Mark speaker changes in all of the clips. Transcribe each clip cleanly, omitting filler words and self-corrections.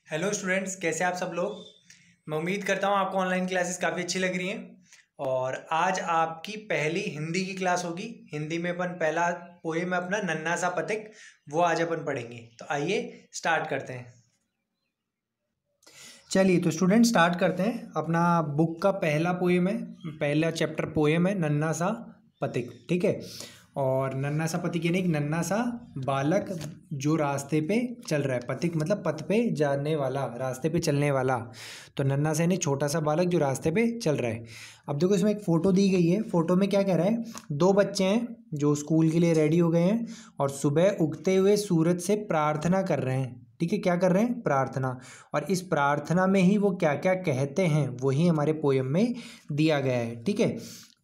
Speaker 1: Hello students, कैसे आप सब लोग। मैं उम्मीद करता हूँ आपको ऑनलाइन क्लासेस काफ़ी अच्छी लग रही हैं। और आज आपकी पहली हिंदी की क्लास होगी। हिंदी में अपन पहला पोएम है अपना नन्हा सा पथिक, वो आज अपन पढ़ेंगे। तो आइए स्टार्ट करते हैं। चलिए तो स्टूडेंट स्टार्ट करते हैं। अपना बुक का पहला पोएम है, पहला चैप्टर पोएम है नन्हा सा पथिक। ठीक है। और नन्हा सा पथिक यानी एक नन्हा सा बालक जो रास्ते पे चल रहा है। पथिक मतलब पथ पे जाने वाला, रास्ते पे चलने वाला। तो नन्हा सा यानी छोटा सा बालक जो रास्ते पे चल रहा है। अब देखो इसमें एक फ़ोटो दी गई है। फ़ोटो में क्या कह रहा है, दो बच्चे हैं जो स्कूल के लिए रेडी हो गए हैं और सुबह उगते हुए सूरज से प्रार्थना कर रहे हैं। ठीक है, क्या कर रहे हैं, प्रार्थना। और इस प्रार्थना में ही वो क्या क्या कहते हैं वही हमारे पोयम में दिया गया है। ठीक है,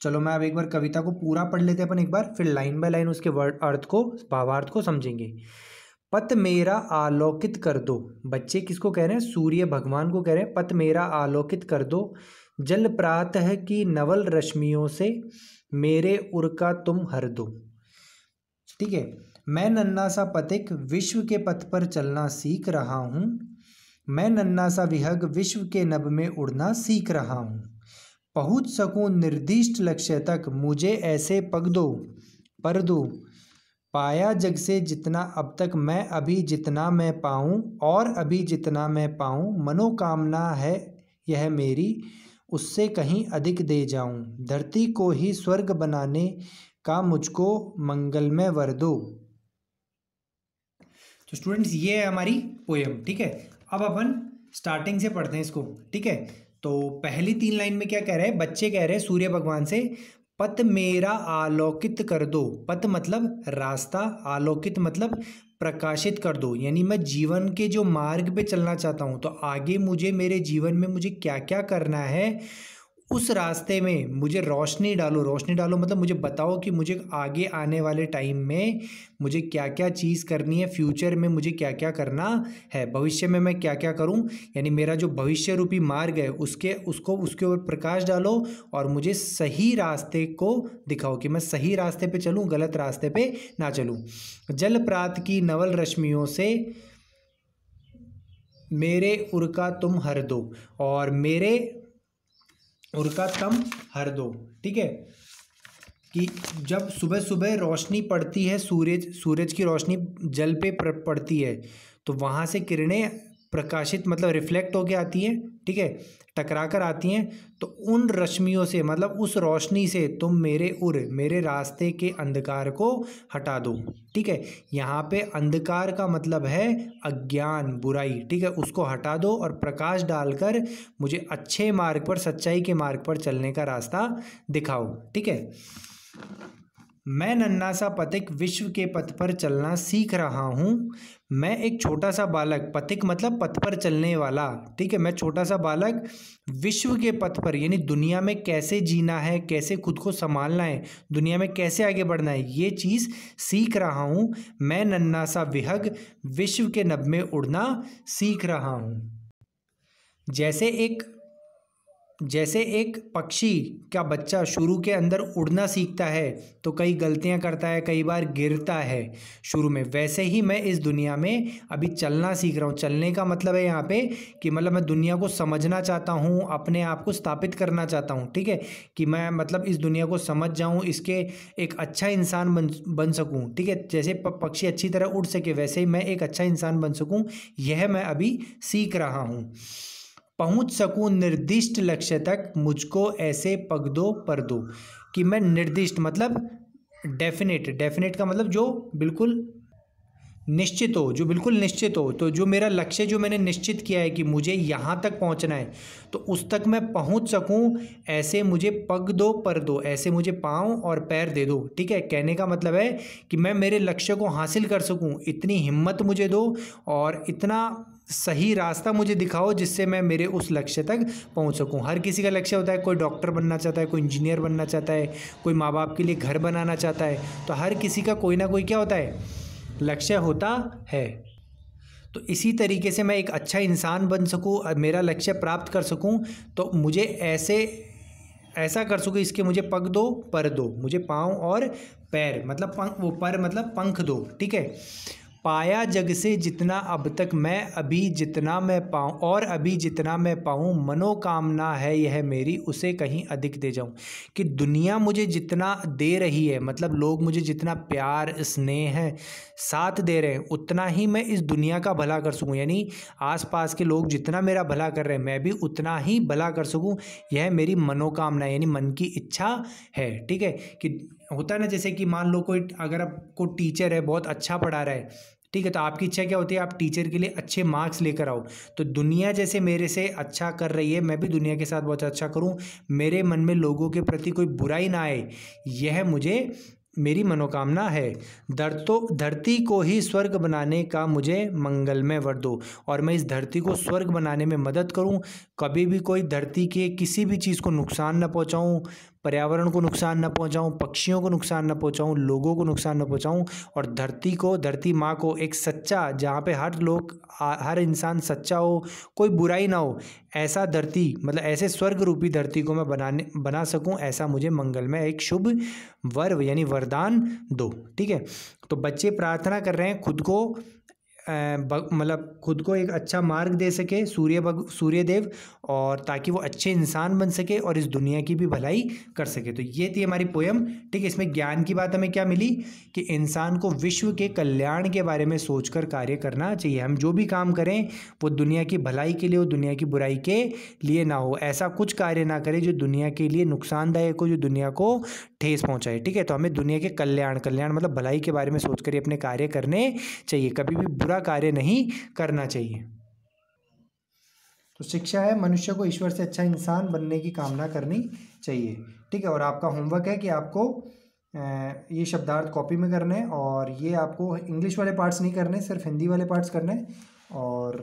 Speaker 1: चलो मैं अब एक बार कविता को पूरा पढ़ लेते हैं अपन एक बार, फिर लाइन बाय लाइन उसके वर्ड अर्थ को, भावार्थ को समझेंगे। पथ मेरा आलोकित कर दो। बच्चे किसको कह रहे हैं, सूर्य भगवान को कह रहे हैं। पथ मेरा आलोकित कर दो, जल प्रातः की नवल रश्मियों से मेरे उर का तुम हर दो। ठीक है, मैं नन्हा सा पथिक विश्व के पथ पर चलना सीख रहा हूँ। मैं नन्हा सा विहग विश्व के नभ में उड़ना सीख रहा हूँ। पहुँच सकूँ निर्दिष्ट लक्ष्य तक मुझे ऐसे पग दो पर दो। पाया जग से जितना अब तक मैं अभी जितना मैं पाऊँ, और अभी जितना मैं पाऊँ मनोकामना है यह मेरी, उससे कहीं अधिक दे जाऊँ। धरती को ही स्वर्ग बनाने का मुझको मंगलमय वर दो। तो स्टूडेंट्स ये है हमारी पोएम। ठीक है, अब अपन स्टार्टिंग से पढ़ते हैं इसको। ठीक है, तो पहली 3 लाइन में क्या कह रहे हैं, बच्चे कह रहे हैं सूर्य भगवान से, पथ मेरा आलोकित कर दो। पथ मतलब रास्ता, आलोकित मतलब प्रकाशित कर दो। यानी मैं जीवन के जो मार्ग पे चलना चाहता हूँ, तो आगे मुझे मेरे जीवन में मुझे क्या क्या करना है, उस रास्ते में मुझे रोशनी डालो। रोशनी डालो मतलब मुझे बताओ कि मुझे आगे आने वाले टाइम में मुझे क्या क्या चीज़ करनी है, फ्यूचर में मुझे क्या क्या करना है, भविष्य में मैं क्या क्या करूं। यानी मेरा जो भविष्य रूपी मार्ग है उसके ऊपर प्रकाश डालो और मुझे सही रास्ते को दिखाओ कि मैं सही रास्ते पे चलूं, गलत रास्ते पे ना चलूं। जल प्रात की नवल रश्मियों से मेरे उर का तुम हर दो, और मेरे उर का तुम हर दो। ठीक है, कि जब सुबह सुबह रोशनी पड़ती है, सूरज की रोशनी जल पे पड़ती है, तो वहाँ से किरणें प्रकाशित मतलब रिफ्लेक्ट होके आती हैं। ठीक है, टकरा कर आती हैं, तो उन रश्मियों से मतलब उस रोशनी से तुम मेरे रास्ते के अंधकार को हटा दो। ठीक है, यहाँ पे अंधकार का मतलब है अज्ञान, बुराई। ठीक है, उसको हटा दो और प्रकाश डालकर मुझे अच्छे मार्ग पर, सच्चाई के मार्ग पर चलने का रास्ता दिखाओ। ठीक है, मैं नन्हा सा पथिक विश्व के पथ पर चलना सीख रहा हूँ। मैं एक छोटा सा बालक, पथिक मतलब पथ पर चलने वाला। ठीक है, मैं छोटा सा बालक विश्व के पथ पर यानी दुनिया में कैसे जीना है, कैसे खुद को संभालना है, दुनिया में कैसे आगे बढ़ना है, ये चीज़ सीख रहा हूँ। मैं नन्हा सा विहग विश्व के नभ में उड़ना सीख रहा हूँ। जैसे एक पक्षी का बच्चा शुरू के अंदर उड़ना सीखता है तो कई गलतियां करता है, कई बार गिरता है शुरू में, वैसे ही मैं इस दुनिया में अभी चलना सीख रहा हूँ। चलने का मतलब है यहाँ पे कि मतलब मैं दुनिया को समझना चाहता हूँ, अपने आप को स्थापित करना चाहता हूँ। ठीक है, कि मैं मतलब इस दुनिया को समझ जाऊँ, इसके एक अच्छा इंसान बन सकूँ। ठीक है, जैसे पक्षी अच्छी तरह उड़ सके वैसे ही मैं एक अच्छा इंसान बन सकूँ, यह मैं अभी सीख रहा हूँ। पहुंच सकूं निर्दिष्ट लक्ष्य तक मुझको ऐसे पग दो पर दो, कि मैं निर्दिष्ट मतलब डेफिनेट का मतलब जो बिल्कुल निश्चित हो, जो बिल्कुल निश्चित हो। तो जो मेरा लक्ष्य जो मैंने निश्चित किया है कि मुझे यहाँ तक पहुँचना है, तो उस तक मैं पहुँच सकूँ, ऐसे मुझे पग दो पर दो, ऐसे मुझे पाँव और पैर दे दो। ठीक है, कहने का मतलब है कि मैं मेरे लक्ष्य को हासिल कर सकूँ, इतनी हिम्मत मुझे दो और इतना सही रास्ता मुझे दिखाओ जिससे मैं मेरे उस लक्ष्य तक पहुंच सकूं। हर किसी का लक्ष्य होता है, कोई डॉक्टर बनना चाहता है, कोई इंजीनियर बनना चाहता है, कोई माँ बाप के लिए घर बनाना चाहता है। तो हर किसी का कोई ना कोई क्या होता है, लक्ष्य होता है। तो इसी तरीके से मैं एक अच्छा इंसान बन सकूं, मेरा लक्ष्य प्राप्त कर सकूं, तो मुझे ऐसा कर सकूं, इसके मुझे पग दो पर दो, मुझे पाँव और पैर मतलब पंख, वो पर मतलब पंख दो। ठीक है, पाया जग से जितना अब तक मैं, अभी जितना मैं पाऊँ और अभी जितना मैं पाऊँ, मनोकामना है यह मेरी, उसे कहीं अधिक दे जाऊँ। कि दुनिया मुझे जितना दे रही है, मतलब लोग मुझे जितना प्यार स्नेह है साथ दे रहे हैं, उतना ही मैं इस दुनिया का भला कर सकूँ। यानी आसपास के लोग जितना मेरा भला कर रहे हैं, मैं भी उतना ही भला कर सकूँ, यह मेरी मनोकामना यानी मन की इच्छा है। ठीक है, कि होता है ना, जैसे कि मान लो कोई, अगर आपको टीचर है बहुत अच्छा पढ़ा रहा है, ठीक है, तो आपकी इच्छा क्या होती है, आप टीचर के लिए अच्छे मार्क्स लेकर आओ। तो दुनिया जैसे मेरे से अच्छा कर रही है, मैं भी दुनिया के साथ बहुत अच्छा करूं, मेरे मन में लोगों के प्रति कोई बुराई ना आए, यह मुझे मेरी मनोकामना है। धरती को ही स्वर्ग बनाने का मुझे मंगलमय वर दो, और मैं इस धरती को स्वर्ग बनाने में मदद करूं। कभी भी कोई धरती के किसी भी चीज़ को नुकसान न पहुंचाऊं, पर्यावरण को नुकसान न पहुंचाऊं, पक्षियों को नुकसान न पहुंचाऊं, लोगों को नुकसान न पहुंचाऊं, और धरती माँ को एक सच्चा, जहाँ पे हर इंसान सच्चा हो, कोई बुराई ना हो, ऐसा धरती, मतलब ऐसे स्वर्ग रूपी धरती को मैं बना सकूं, ऐसा मुझे मंगलमय एक शुभ वर यानी वरदान दो। ठीक है, तो बच्चे प्रार्थना कर रहे हैं खुद को, मतलब खुद को एक अच्छा मार्ग दे सके सूर्यदेव, और ताकि वो अच्छे इंसान बन सके और इस दुनिया की भी भलाई कर सके। तो ये थी हमारी पोयम। ठीक है, इसमें ज्ञान की बात हमें क्या मिली कि इंसान को विश्व के कल्याण के बारे में सोचकर कार्य करना चाहिए। हम जो भी काम करें वो दुनिया की भलाई के लिए हो, दुनिया की बुराई के लिए ना हो। ऐसा कुछ कार्य ना करें जो दुनिया के लिए नुकसानदायक हो, जो दुनिया को ठेस पहुँचाए। ठीक है, तो हमें दुनिया के कल्याण मतलब भलाई के बारे में सोचकर ही अपने कार्य करने चाहिए, कभी भी बुरा कार्य नहीं करना चाहिए। तो शिक्षा है मनुष्य को ईश्वर से अच्छा इंसान बनने की कामना करनी चाहिए। ठीक है, और आपका होमवर्क है कि आपको ये शब्दार्थ कॉपी में करने हैं, और ये आपको इंग्लिश वाले पार्ट्स नहीं करने, सिर्फ हिंदी वाले पार्ट्स करने हैं, और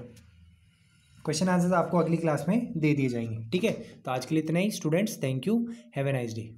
Speaker 1: क्वेश्चन आंसर्स आपको अगली क्लास में दे दिए जाएंगे। ठीक है, तो आज के लिए इतना ही students, thank you, have a nice day.